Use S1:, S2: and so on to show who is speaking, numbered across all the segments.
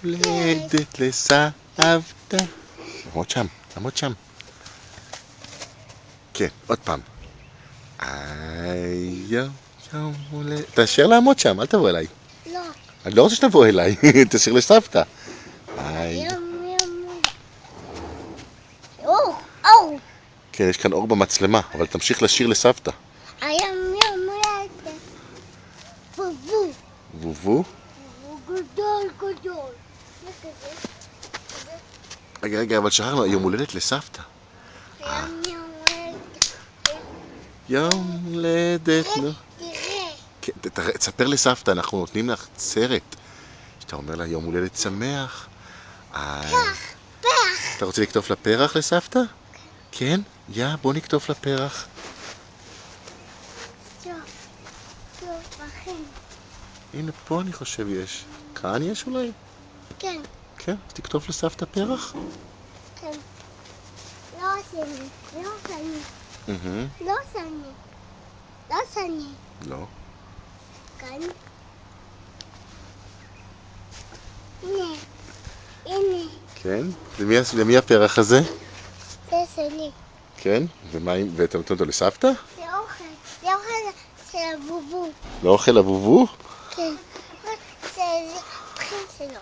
S1: הולדת לסבתא. עמוד שם, עמוד שם. כן, עוד פעם. יום הולדת. תשאיר לעמוד שם, אל תבוא אליי.
S2: לא.
S1: אני לא רוצה שתבוא אליי, תשאיר לסבתא.
S2: אור.
S1: כן, יש כאן אור במצלמה, אבל תמשיך לשיר לסבתא.
S2: היום יום הולדת. בובו.
S1: וובו?
S2: גדול. זה כזה.
S1: רגע, אבל שכחנו, יום הולדת לסבתא.
S2: היום יום הולדת.
S1: יום הולדת, נו.
S2: תראה.
S1: תספר לסבתא, אנחנו נותנים לך סרט. שאתה אומר לה יום הולדת שמח.
S2: פרח.
S1: אתה רוצה לכתוב לפרח לסבתא? כן? בוא נכתוב לפרח.
S2: פרחים.
S1: הנה פה אני חושב יש. כאן יש אולי?
S2: כן.
S1: כן, אז תכתוב לסבתא פרח.
S2: כן. לא עשיני. לא עשיני.
S1: לא.
S2: כאן. הנה.
S1: כן? למי הפרח הזה?
S2: זה שלי.
S1: כן? ואתה נותן אותו לסבתא?
S2: זה אוכל של הבובו.
S1: לא אוכל הבובו?
S2: כן. זה פחים שלו.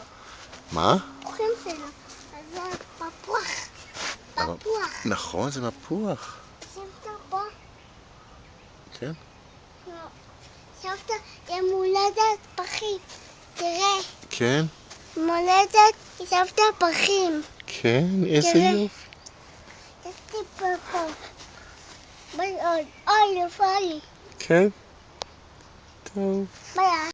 S1: מה?
S2: פחים שלו. אז זה מפוח.
S1: נכון, זה מפוח.
S2: סבתא פה.
S1: כן.
S2: סבתא, יום הולדת פחים. תראה.
S1: כן?
S2: יום הולדת סבתא פחים.
S1: כן, איזה
S2: תראה.
S1: יופי.
S2: יש לי פה. ביי עוד. אוי, יפה לי.
S1: כן. טוב.
S2: ביי.